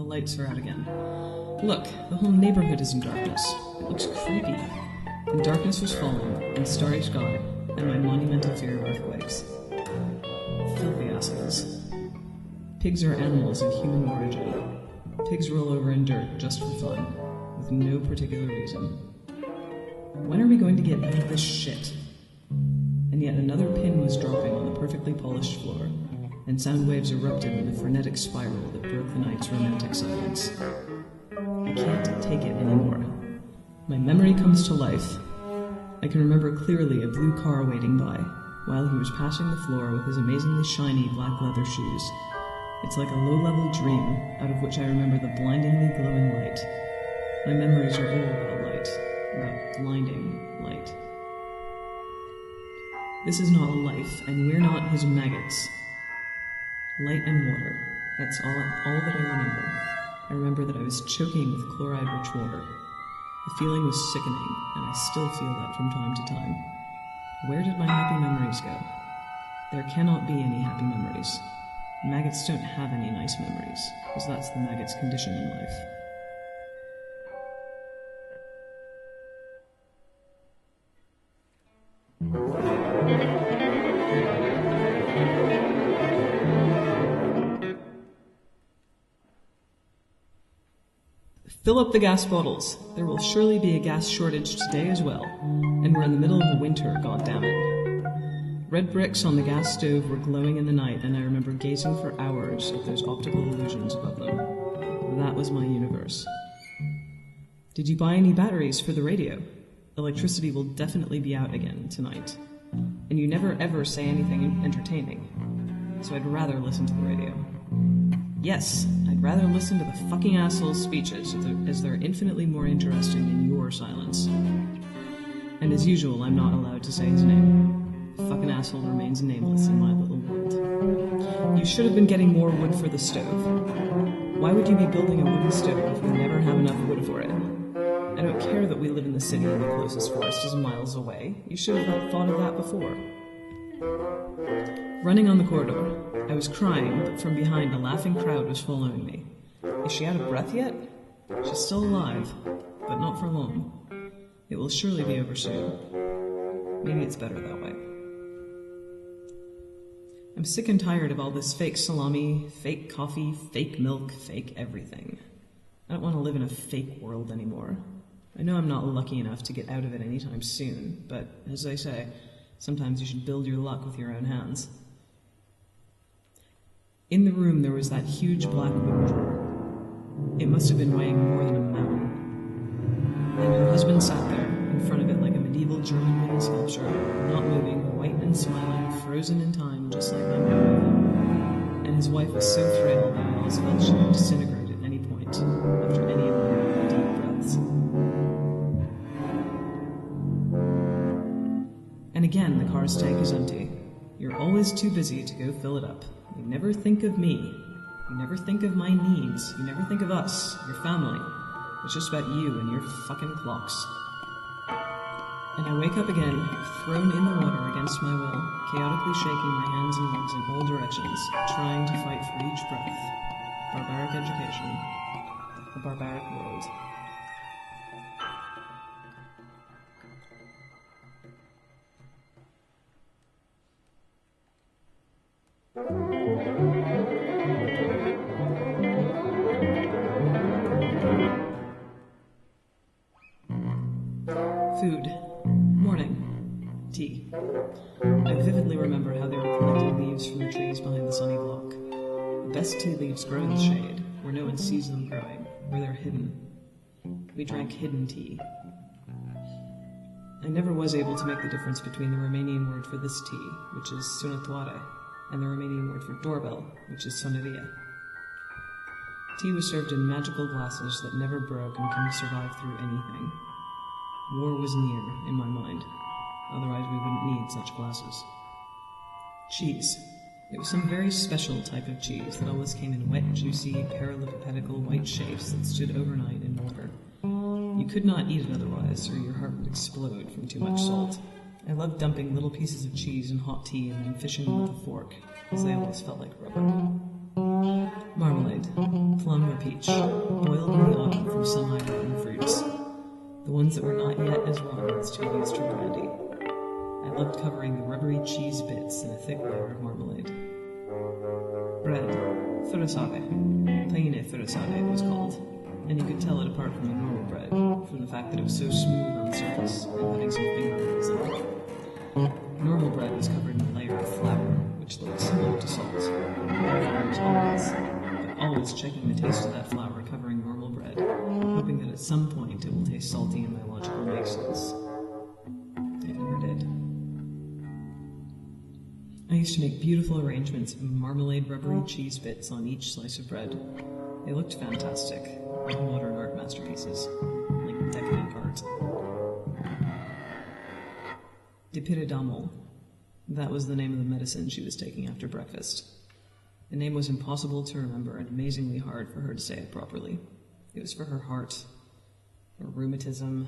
The lights are out again. Look, the whole neighborhood is in darkness. It looks creepy. And darkness was falling, and starry sky, and my monumental fear of earthquakes. Filthy assholes. Pigs are animals of human origin. Pigs roll over in dirt just for fun, with no particular reason. When are we going to get out of this shit? And yet another pin was dropping on the perfectly polished floor, and sound waves erupted in a frenetic spiral that broke the night's romantic silence. I can't take it anymore. My memory comes to life. I can remember clearly a blue car waiting by, while he was passing the floor with his amazingly shiny black leather shoes. It's like a low-level dream, out of which I remember the blindingly glowing light. My memories are all about light, about blinding light. This is not life, and we're not his maggots. Light and water, that's all that I remember. I remember that I was choking with chloride-rich water. The feeling was sickening, and I still feel that from time to time. Where did my happy memories go? There cannot be any happy memories. Maggots don't have any nice memories, because that's the maggot's condition in life. Fill up the gas bottles. There will surely be a gas shortage today as well. And we're in the middle of winter, goddammit. Red bricks on the gas stove were glowing in the night, and I remember gazing for hours at those optical illusions above them. That was my universe. Did you buy any batteries for the radio? Electricity will definitely be out again tonight. And you never ever say anything entertaining. So I'd rather listen to the radio. Yes, I'd rather listen to the fucking asshole's speeches, as they're infinitely more interesting than your silence. And as usual, I'm not allowed to say his name. The fucking asshole remains nameless in my little world. You should have been getting more wood for the stove. Why would you be building a wooden stove if we never have enough wood for it? I don't care that we live in the city and the closest forest is miles away. You should have thought of that before. Running on the corridor, I was crying, but from behind a laughing crowd was following me. Is she out of breath yet? She's still alive, but not for long. It will surely be over soon. Maybe it's better that way. I'm sick and tired of all this fake salami, fake coffee, fake milk, fake everything. I don't want to live in a fake world anymore. I know I'm not lucky enough to get out of it anytime soon, but as I say, sometimes you should build your luck with your own hands. In the room there was that huge black wooden drawer. It must have been weighing more than a mountain. And her husband sat there, in front of it like a medieval German wooden sculpture, not moving, white and smiling, frozen in time, just like my memory. And his wife was so thrilled that I almost felt she would disintegrate at any point, after any of her deep breaths. And again, the car's tank is empty. You're always too busy to go fill it up. You never think of me. You never think of my needs. You never think of us, your family. It's just about you and your fucking clocks. And I wake up again, thrown in the water against my will, chaotically shaking my hands and legs in all directions, trying to fight for each breath. Barbaric education. A barbaric world. Food. Morning. Tea. I vividly remember how they were collecting leaves from the trees behind the sunny block. The best tea leaves grow in the shade, where no one sees them growing, where they're hidden. We drank hidden tea. I never was able to make the difference between the Romanian word for this tea, which is sunătoare, and the Romanian word for doorbell, which is soneria. Tea was served in magical glasses that never broke and can survive through anything. War was near, in my mind. Otherwise we wouldn't need such glasses. Cheese. It was some very special type of cheese that always came in wet, juicy, parallelopipedical white shapes that stood overnight in water. You could not eat it otherwise, or your heart would explode from too much salt. I loved dumping little pieces of cheese in hot tea and then fishing them with a fork, as they always felt like rubber. Marmalade, plum or peach, boiled in the autumn from semi-ripened fruits, the ones that were not yet as warm as to be used for brandy. I loved covering the rubbery cheese bits in a thick layer of marmalade. Bread, thurasade, taine thurasade it was called, and you could tell it apart from the normal bread, from the fact that it was so smooth on the surface and having some finger holes in it. Normal bread was covered in a layer of flour, which looked similar to salt. Always checking the taste of that flour covering normal bread, hoping that at some point it will taste salty in my logical make sense. It never did. I used to make beautiful arrangements of marmalade rubbery cheese bits on each slice of bread. They looked fantastic, like modern art masterpieces, like decadent art. Dipiridamol. That was the name of the medicine she was taking after breakfast. The name was impossible to remember and amazingly hard for her to say it properly. It was for her heart, or rheumatism.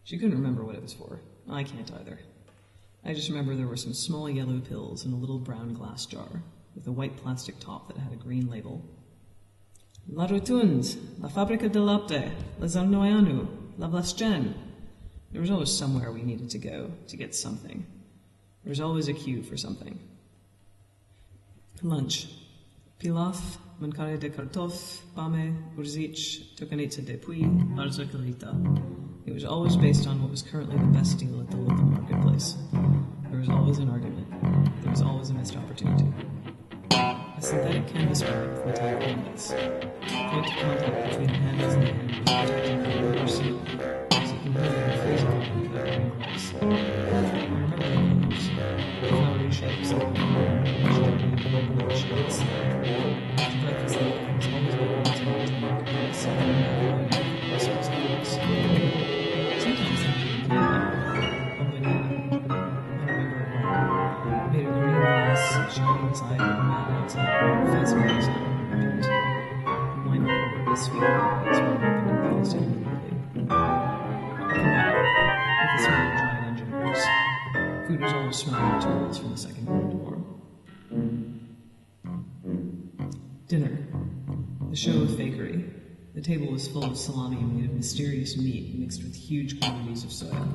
She couldn't remember what it was for. I can't either. I just remember there were some small yellow pills in a little brown glass jar, with a white plastic top that had a green label. La Rotunde, la Fabbrica del Latte, la Zarnoianu, la Vlasgen. There was always somewhere we needed to go to get something. There was always a queue for something. Lunch. Pilaf, mancare de kartof, pame, urzic, tokanice de pui, arza kalita. It was always based on what was currently the best deal at the local marketplace. There was always an argument. There was always a missed opportunity. A synthetic canvas bag with metallic handles. Point of contact between the handles and the handle protecting the rubber seal, so you can move and freeze it without getting gross. I remember the names, flowery shapes like the little shapes. The breakfast that was always open to the marketplace and Christmas cards. Sometimes they came a banana. I remember it well. Made of green glass, shiny inside, and matte outside, fascinating sound and wine poured with sweet almonds were opened and closed immediately. With the smell of giant engine grease. Food was always smelling of tools from the Second World War. Dinner. The show of fakery. The table was full of salami made of mysterious meat mixed with huge quantities of soya.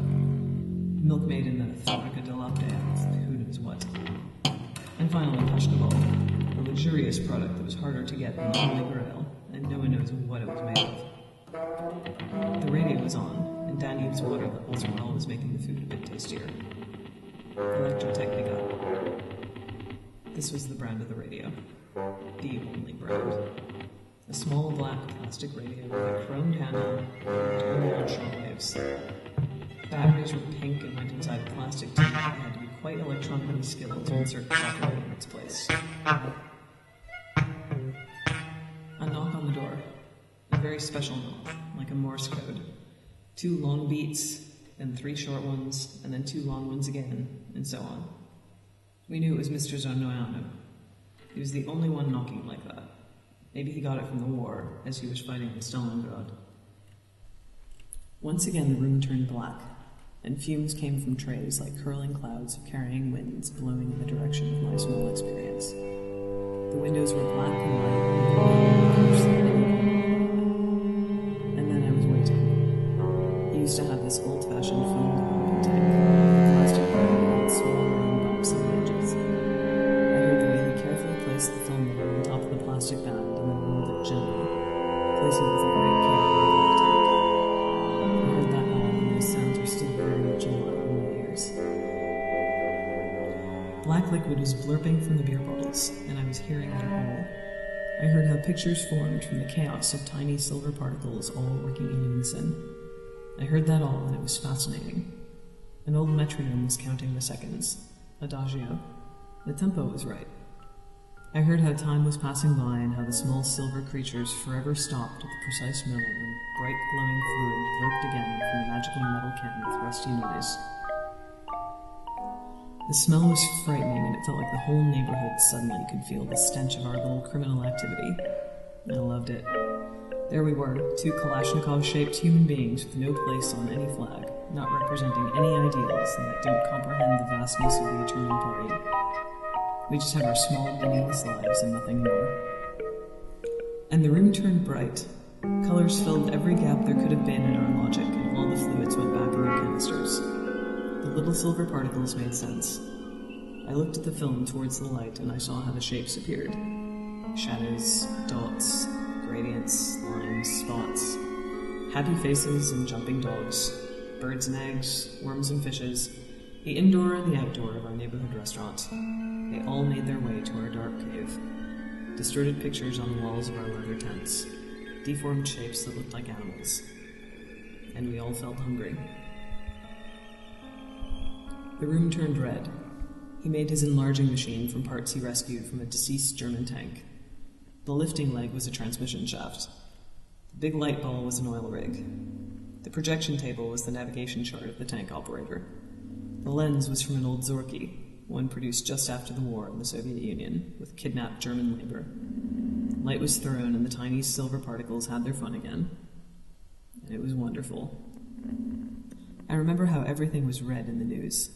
Milk made in the Fabbrica del Latte with who knows what. And finally, pashtabal, a luxurious product that was harder to get than the Holy Grail, and no one knows what it was made of. The radio was on, and Danube's water levels were always making the food a bit tastier. Electrotechnica. This was the brand of the radio. The only brand. A small black plastic radio with a chromed handle and turbo on shockwaves. Batteries were pink and went inside a plastic tube. You had to be quite electronically skilled to insert the shock wave in its place. A knock on the door. A very special knock, like a Morse code. 2 long beats, then 3 short ones, and then 2 long ones again, and so on. We knew it was Mr. Zarnoianu. He was the only one knocking like that. Maybe he got it from the war, as he was fighting in Stalingrad. Once again the room turned black, and fumes came from trays like curling clouds of carrying winds blowing in the direction of my small experience. The windows were black and white, and then I was waiting. He used to have this old-fashioned phone development tank, with plastic bag with small round bumps on the edges. I heard the way he carefully placed the film roll on top of the plastic band and then rolled it gently, placing it with a great care in the black tank. I heard that all, and those sounds were still very much alive in my ears. Black liquid was blurping from the beer bottles, and I was hearing it all. I heard how pictures formed from the chaos of tiny silver particles all working in unison. I heard that all, and it was fascinating. An old metronome was counting the seconds. Adagio. The tempo was right. I heard how time was passing by and how the small silver creatures forever stopped at the precise moment when bright glowing fluid lurked again from the magical metal can with rusty noise. The smell was frightening, and it felt like the whole neighborhood suddenly could feel the stench of our little criminal activity. I loved it. There we were, 2 Kalashnikov-shaped human beings with no place on any flag, not representing any ideals, and that didn't comprehend the vastness of the adjoining party. We just have our small, meaningless lives and nothing more. And the room turned bright. Colors filled every gap there could have been in our logic, and all the fluids went back in their canisters. The little silver particles made sense. I looked at the film towards the light, and I saw how the shapes appeared. Shadows, dots, gradients, lines, spots. Happy faces and jumping dogs. Birds and eggs, worms and fishes. The indoor and the outdoor of our neighborhood restaurant. They all made their way to our dark cave. Distorted pictures on the walls of our leather tents. Deformed shapes that looked like animals. And we all felt hungry. The room turned red. He made his enlarging machine from parts he rescued from a deceased German tank. The lifting leg was a transmission shaft. The big light ball was an oil rig. The projection table was the navigation chart of the tank operator. The lens was from an old Zorki, one produced just after the war in the Soviet Union, with kidnapped German labor. Light was thrown and the tiny silver particles had their fun again. And it was wonderful. I remember how everything was red in the news.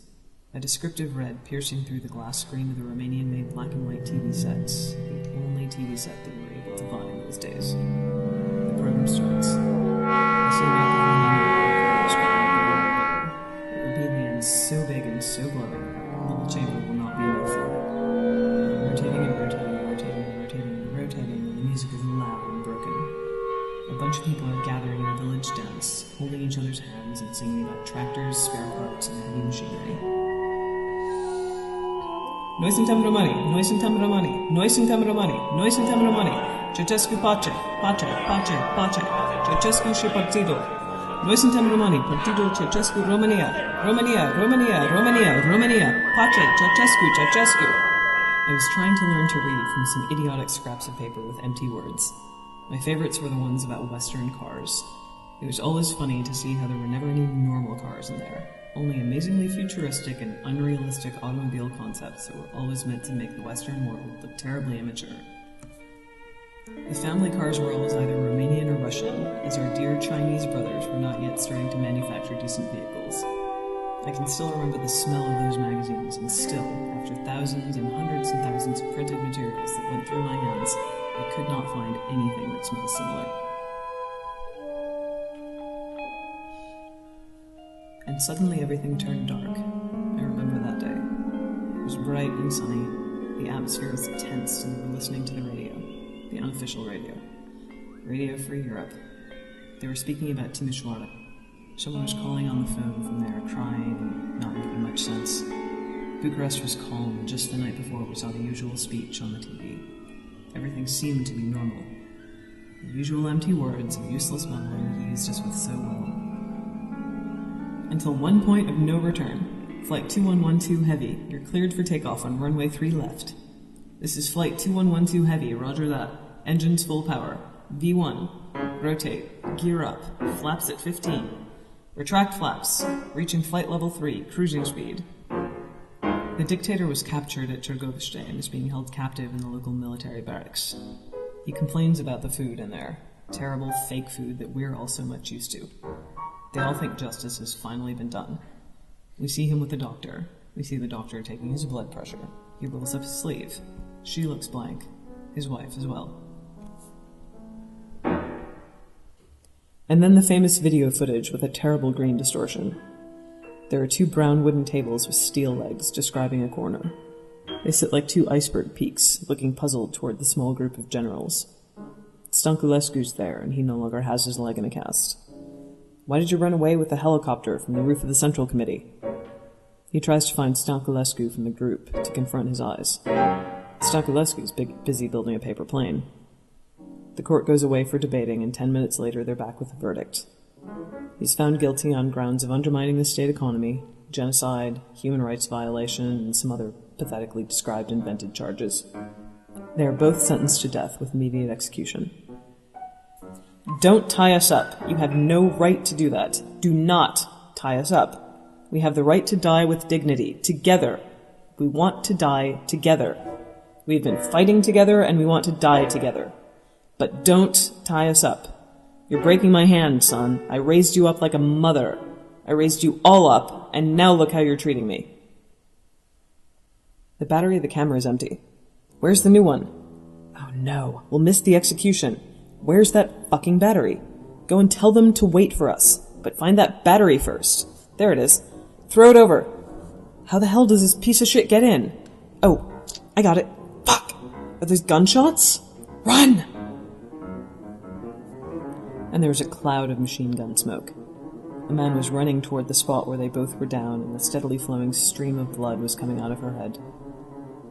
A descriptive red piercing through the glass screen of the Romanian-made black and white TV sets, the only TV set that we were able to buy in those days. The program starts. I see about the Romanian. It will be in the end so big and so glowing, the little chamber will not be enough for it. Rotating and rotating and rotating and rotating and rotating, and the music is loud and broken. A bunch of people are gathering in a village dance, holding each other's hands and singing about tractors, spare parts, and heavy machinery. Noi suntem romani, noi suntem romani, noi suntem romani, noi suntem romani. Ceausescu pace, pace, pace, pace. Ceausescu și partidul. Noi suntem romani, partidul Ceausescu Romania. Romania, Romania, Romania, Romania. Pace, Ceausescu, Ceausescu. I was trying to learn to read from some idiotic scraps of paper with empty words. My favorites were the ones about Western cars. It was always funny to see how there were never any normal cars in there. Only amazingly futuristic and unrealistic automobile concepts that were always meant to make the Western world look terribly immature. The family cars were always either Romanian or Russian, as our dear Chinese brothers were not yet starting to manufacture decent vehicles. I can still remember the smell of those magazines, and still, after thousands and thousands of printed materials that went through my hands, I could not find anything that smelled similar. And suddenly everything turned dark. I remember that day. It was bright and sunny. The atmosphere was tense, and we were listening to the radio. The unofficial radio. Radio Free Europe. They were speaking about Timișoara. Someone was calling on the phone from there, crying and not making much sense. Bucharest was calm, and just the night before we saw the usual speech on the TV. Everything seemed to be normal. The usual empty words and useless mumbling he used us with so well. Until one point of no return. Flight 2112 Heavy, you're cleared for takeoff on runway 3 left. This is Flight 2112 Heavy, roger that. Engines full power. V1. Rotate. Gear up. Flaps at 15. Retract flaps. Reaching flight level 3, cruising speed. The dictator was captured at Târgoviște and is being held captive in the local military barracks. He complains about the food in there. Terrible, fake food that we're all so much used to. They all think justice has finally been done. We see him with the doctor. We see the doctor taking his blood pressure. He rolls up his sleeve. She looks blank. His wife as well. And then the famous video footage with a terrible green distortion. There are 2 brown wooden tables with steel legs describing a corner. They sit like 2 iceberg peaks, looking puzzled toward the small group of generals. Stanculescu's there, and he no longer has his leg in a cast. Why did you run away with the helicopter from the roof of the Central Committee? He tries to find Stanculescu from the group to confront his eyes. Stanculescu's busy building a paper plane. The court goes away for debating, and 10 minutes later they're back with a verdict. He's found guilty on grounds of undermining the state economy, genocide, human rights violation, and some other pathetically described invented charges. They are both sentenced to death with immediate execution. Don't tie us up. You have no right to do that. Do not tie us up. We have the right to die with dignity, together. We want to die together. We've been fighting together, and we want to die together. But don't tie us up. You're breaking my hand, son. I raised you up like a mother. I raised you all up, and now look how you're treating me. The battery of the camera is empty. Where's the new one? Oh no, we'll miss the execution. Where's that fucking battery? Go and tell them to wait for us, but find that battery first. There it is. Throw it over. How the hell does this piece of shit get in? Oh, I got it. Fuck! Are those gunshots? Run! And there was a cloud of machine gun smoke. A man was running toward the spot where they both were down, and a steadily flowing stream of blood was coming out of her head.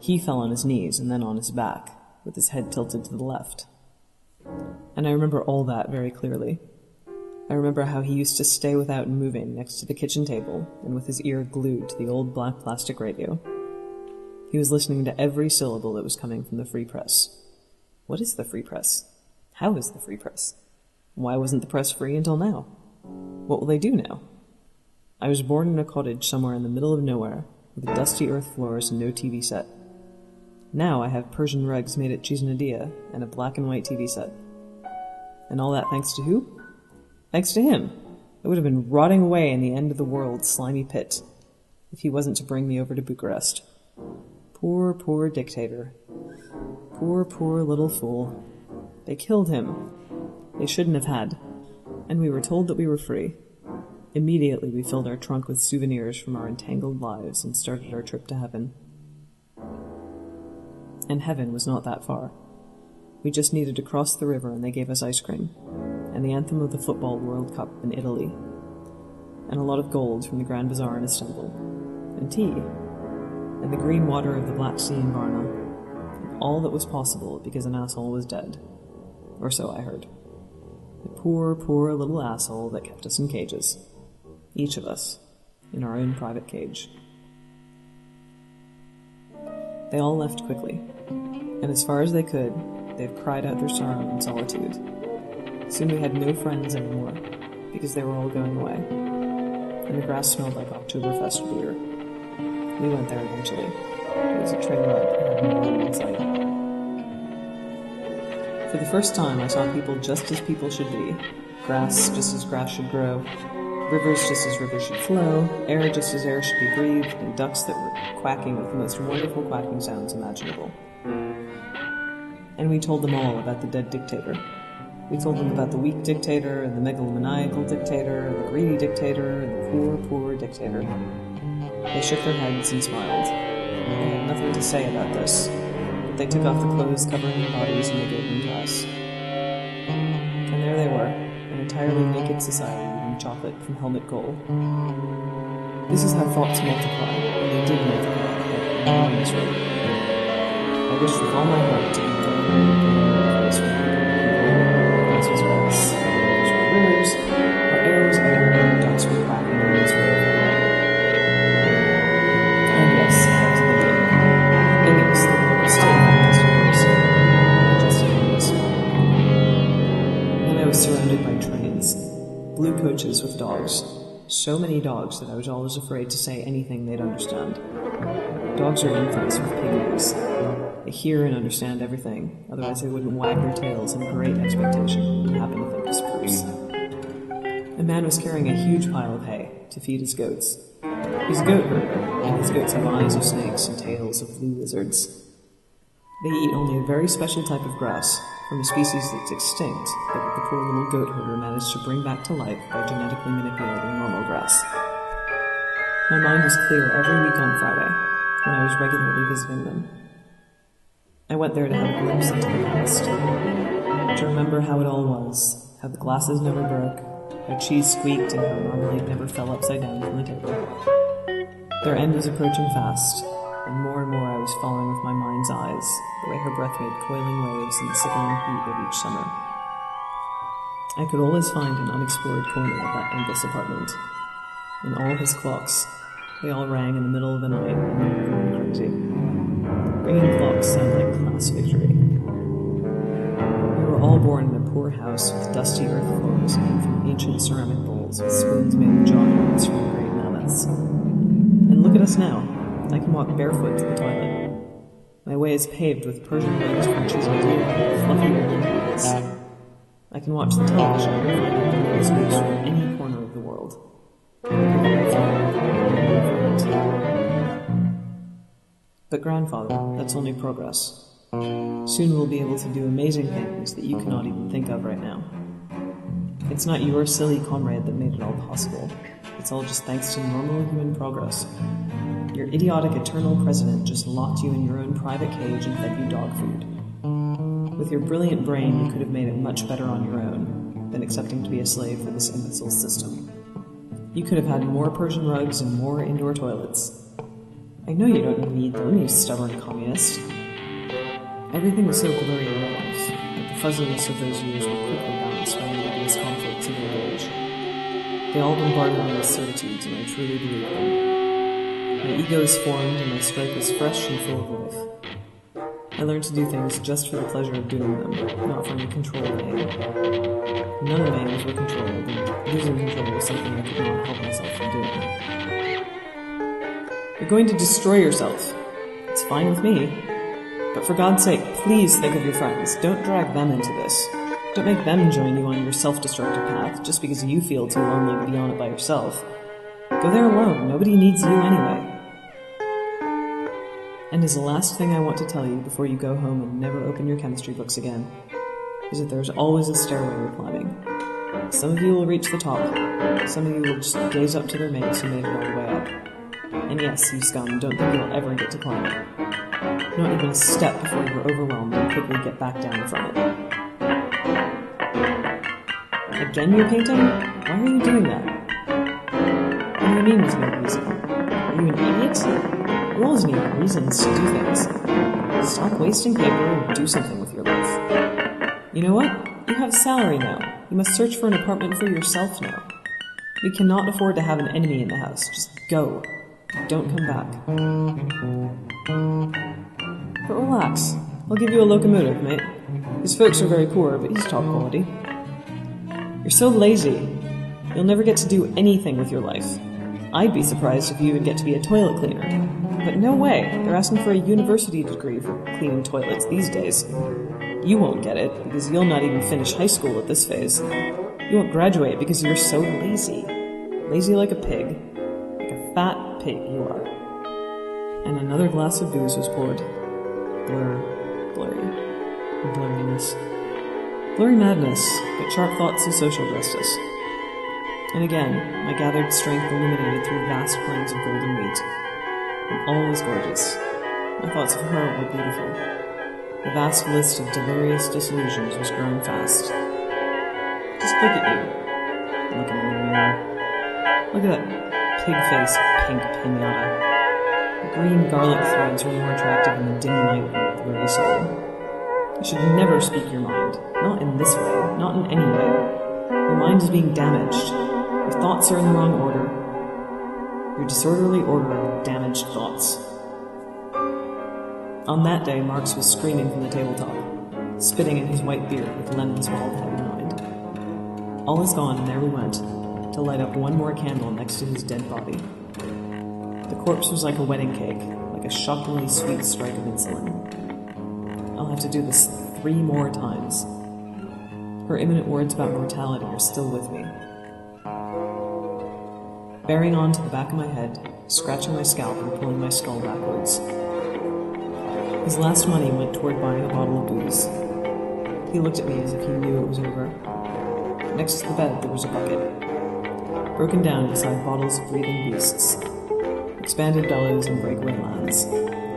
He fell on his knees and then on his back, with his head tilted to the left. And I remember all that very clearly. I remember how he used to stay without moving next to the kitchen table and with his ear glued to the old black plastic radio. He was listening to every syllable that was coming from the Free Press. What is the Free Press? How is the Free Press? Why wasn't the press free until now? What will they do now? I was born in a cottage somewhere in the middle of nowhere, with dusty earth floors and no TV set. Now I have Persian rugs made at Cisnadilla and a black and white TV set. And all that thanks to who? Thanks to him. I would have been rotting away in the end of the world's slimy pit if he wasn't to bring me over to Bucharest. Poor, poor dictator. Poor, poor little fool. They killed him. They shouldn't have had. And we were told that we were free. Immediately we filled our trunk with souvenirs from our entangled lives and started our trip to heaven. And heaven was not that far. We just needed to cross the river and they gave us ice cream, and the anthem of the Football World Cup in Italy, and a lot of gold from the Grand Bazaar in Istanbul, and tea, and the green water of the Black Sea in Varna, and all that was possible because an asshole was dead. Or so I heard. The poor, poor little asshole that kept us in cages. Each of us, in our own private cage. They all left quickly, and as far as they could, they've cried out their sorrow in solitude. Soon we had no friends anymore, because they were all going away, and the grass smelled like Oktoberfest beer. We went there eventually. It was a train ride that had no one in sight. For the first time, I saw people just as people should be. Grass just as grass should grow. Rivers just as rivers should flow. Air just as air should be breathed. And ducks that were quacking with the most wonderful quacking sounds imaginable. And we told them all about the dead dictator. We told them about the weak dictator, and the megalomaniacal dictator, and the greedy dictator, and the poor, poor dictator. They shook their heads and smiled. They had nothing to say about this. They took off the clothes covering their bodies and they gave them to us. And there they were, an entirely naked society eating chocolate from Helmut Kohl. This is how thoughts multiply, and they did multiply at an enormous rate. I wish with all my heart to be there in a place where grass was grass, rivers were rivers, our air was air, and ducks were quacking and birds were everywhere. And yes, I was thinking, idiots that were still I was surrounded by trains, blue coaches with dogs, so many dogs that I was always afraid to say anything they'd understand. Dogs are infants with pig ears. They hear and understand everything, otherwise they wouldn't wag their tails in great expectation and happen to think of spruce. A man was carrying a huge pile of hay to feed his goats. He's a goat herder, and his goats have eyes of snakes and tails of blue lizards. They eat only a very special type of grass, from a species that's extinct, that the poor little goat herder managed to bring back to life by genetically manipulating normal grass. My mind was clear every week on Friday, when I was regularly visiting them. I went there to have a glimpse into the past, to remember how it all was, how the glasses never broke, how cheese squeaked, and how marmalade never fell upside down from the table. Their end was approaching fast, and more I was following with my mind's eyes, the way her breath made coiling waves in the sickening heat of each summer. I could always find an unexplored corner of that endless apartment. And all his clocks, they all rang in the middle of the night, and they were going crazy. Ringing clocks sound like class victory. We were all born in a poor house with dusty earth floors made from ancient ceramic bowls with spoons made of jawbones from great mammoths. And look at us now. I can walk barefoot to the toilet. My way is paved with Persian rugs from Cisnadilla and fluffy woolen heels. I can watch the television and find out news from any corner of the world. But grandfather, that's only progress. Soon we'll be able to do amazing things that you cannot even think of right now. It's not your silly comrade that made it all possible. It's all just thanks to normal human progress. Your idiotic eternal president just locked you in your own private cage and fed you dog food. With your brilliant brain, you could have made it much better on your own than accepting to be a slave for this imbecile system. You could have had more Persian rugs and more indoor toilets. I know you don't need them, you stubborn communist. Everything was so blurry around us, but the fuzziness of those years were quickly balanced by the obvious conflicts of their age. They all bombarded me with certitudes, and I truly believe them. My ego is formed, and my strike is fresh and full of life. I learned to do things just for the pleasure of doing them, not from a controlled aim. None of my aims were controlled, and losing control was something I could not help myself from doing. You're going to destroy yourself. It's fine with me. But for God's sake, please think of your friends. Don't drag them into this. Don't make them join you on your self-destructive path just because you feel too lonely to be on it by yourself. Go there alone. Nobody needs you anyway. And as the last thing I want to tell you before you go home and never open your chemistry books again, is that there's always a stairway you're climbing. Some of you will reach the top. Some of you will just gaze up to their mates who made it all the way up. And yes, you scum, don't think you'll ever get to climb it. Not even a step before you're overwhelmed and quickly get back down from it. Again you're painting? Why are you doing that? What do you mean with no reason? Are you an idiot? You always need reasons to do things. Stop wasting paper and do something with your life. You know what? You have a salary now. You must search for an apartment for yourself now. We cannot afford to have an enemy in the house. Just go. Don't come back. But relax. I'll give you a locomotive, mate. His folks are very poor, but he's top quality. You're so lazy. You'll never get to do anything with your life. I'd be surprised if you even get to be a toilet cleaner. But no way. They're asking for a university degree for cleaning toilets these days. You won't get it, because you'll not even finish high school at this phase. You won't graduate because you're so lazy. Lazy like a pig. Like a fat pig you are. And another glass of booze was poured. Blurriness. Blurry madness, but sharp thoughts of social justice. And again, my gathered strength illuminated through vast plains of golden wheat. And all was gorgeous. My thoughts of her were beautiful. The vast list of delirious disillusions was growing fast. Just look at you. Look in the mirror. Look at that pig-faced pink pinata. The green garlic threads were more attractive in the dim light of the very soul. You should never speak your mind. Not in this way. Not in any way. Your mind is being damaged. Your thoughts are in the wrong order. Your disorderly order of damaged thoughts. On that day, Marx was screaming from the tabletop, spitting in his white beard with lemon swallowed head in mind. All is gone, and there we went, to light up one more candle next to his dead body. The corpse was like a wedding cake, like a shockingly sweet strike of insulin. I'll have to do this 3 more times. Her imminent words about mortality are still with me. Bearing on to the back of my head, scratching my scalp and pulling my skull backwards. His last money went toward buying a bottle of booze. He looked at me as if he knew it was over. Next to the bed there was a bucket, broken down beside bottles of breathing beasts, expanded bellows and breakaway lands,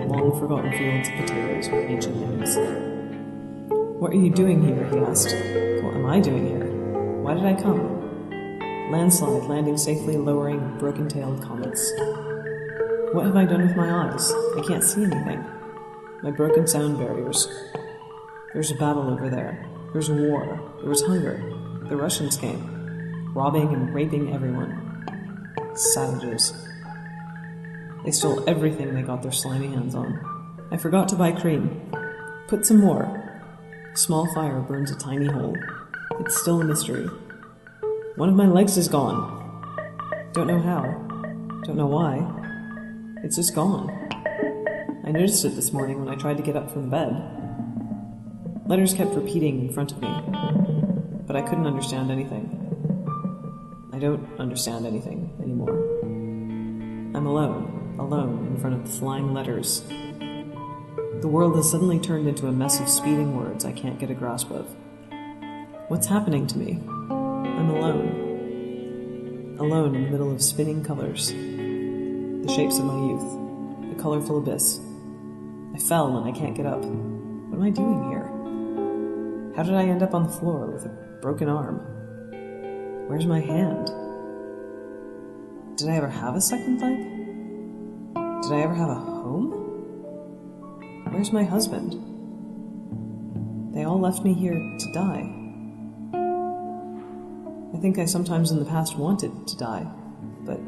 long forgotten fields of potatoes with ancient names. "What are you doing here?" he asked. "What am I doing here? Why did I come?" Landslide landing safely lowering broken-tailed comets. What have I done with my eyes? I can't see anything. My broken sound barriers. There's a battle over there. There's war. There was hunger. The Russians came, robbing and raping everyone. Savages. They stole everything they got their slimy hands on. I forgot to buy cream. Put some more. A small fire burns a tiny hole. It's still a mystery. One of my legs is gone. Don't know how. Don't know why. It's just gone. I noticed it this morning when I tried to get up from bed. Letters kept repeating in front of me, but I couldn't understand anything. I don't understand anything anymore. I'm alone in front of the flying letters, The world has suddenly turned into a mess of speeding words I can't get a grasp of. What's happening to me? I'm alone. Alone in the middle of spinning colors. The shapes of my youth. The colorful abyss. I fell and I can't get up. What am I doing here? How did I end up on the floor with a broken arm? Where's my hand? Did I ever have a second leg? Did I ever have a home? Where's my husband? They all left me here to die. I think I sometimes in the past wanted to die, but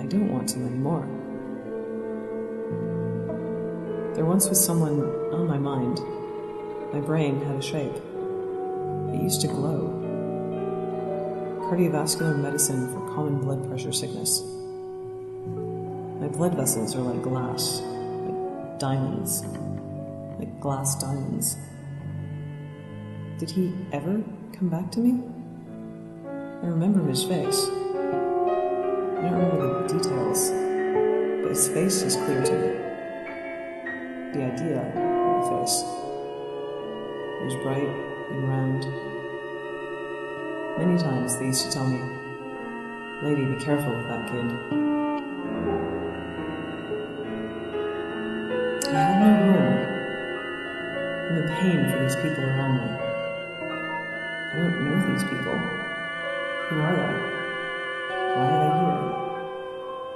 I don't want to anymore. There once was someone on my mind. My brain had a shape. It used to glow. Cardiovascular medicine for common blood pressure sickness. My blood vessels are like glass, like diamonds, like glass diamonds. Did he ever come back to me? I remember his face. I don't remember the details, but his face is clear to me. The idea of the face. It was bright and round. Many times they used to tell me, "Lady, be careful with that kid." I have no home. I'm in pain for these people around me. I don't know these people. Who are they? Why are they here?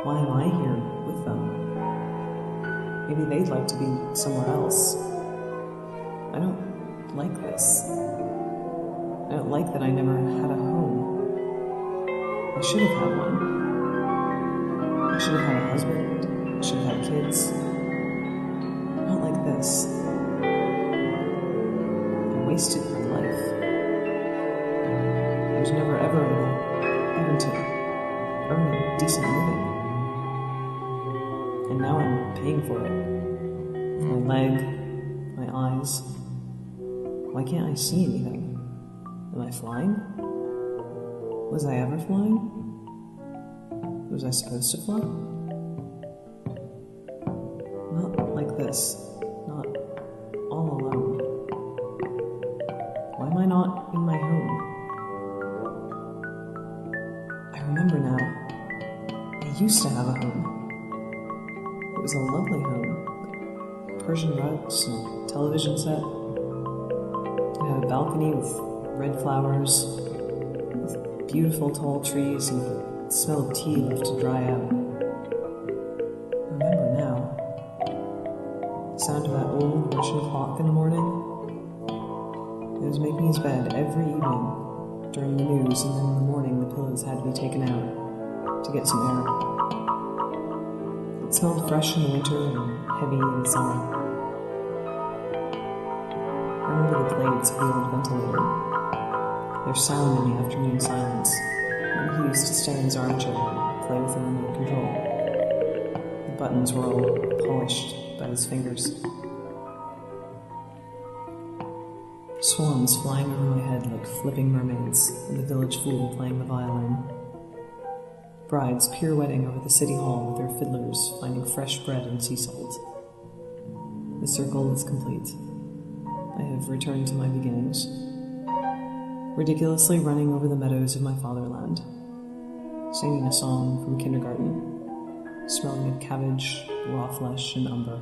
Why am I here with them? Maybe they'd like to be somewhere else. I don't like this. I don't like that I never had a home. I should have had one. I should have had a husband. I should have had kids. Not like this. I wasted my life. I was never ever able even to earn a decent living. And now I'm paying for it. My leg, my eyes. Why can't I see anything? Am I flying? Was I ever flying? Was I supposed to fly? Not like this. Not all alone. Why am I not in my home? I remember now. I used to have a home. It was a lovely home. Persian rugs and a television set. It had a balcony with red flowers, with beautiful tall trees, and the smell of tea left to dry out. I remember now. The sound of that old Russian clock in the morning. It was making his bed every evening during the news, and then in the morning the pillows had to be taken out to get some air. It smelled fresh in the winter and heavy in the summer. I remember the blades of the old ventilator. Their sound in the afternoon silence, when he used to stay in his armchair and play with the remote control. The buttons were all polished by his fingers. Swans flying over my head like flipping mermaids, and the village fool playing the violin. Brides pirouetting over the city hall with their fiddlers, finding fresh bread and sea salt. The circle is complete. I have returned to my beginnings. Ridiculously running over the meadows of my fatherland, singing a song from kindergarten, smelling of cabbage, raw flesh, and umber.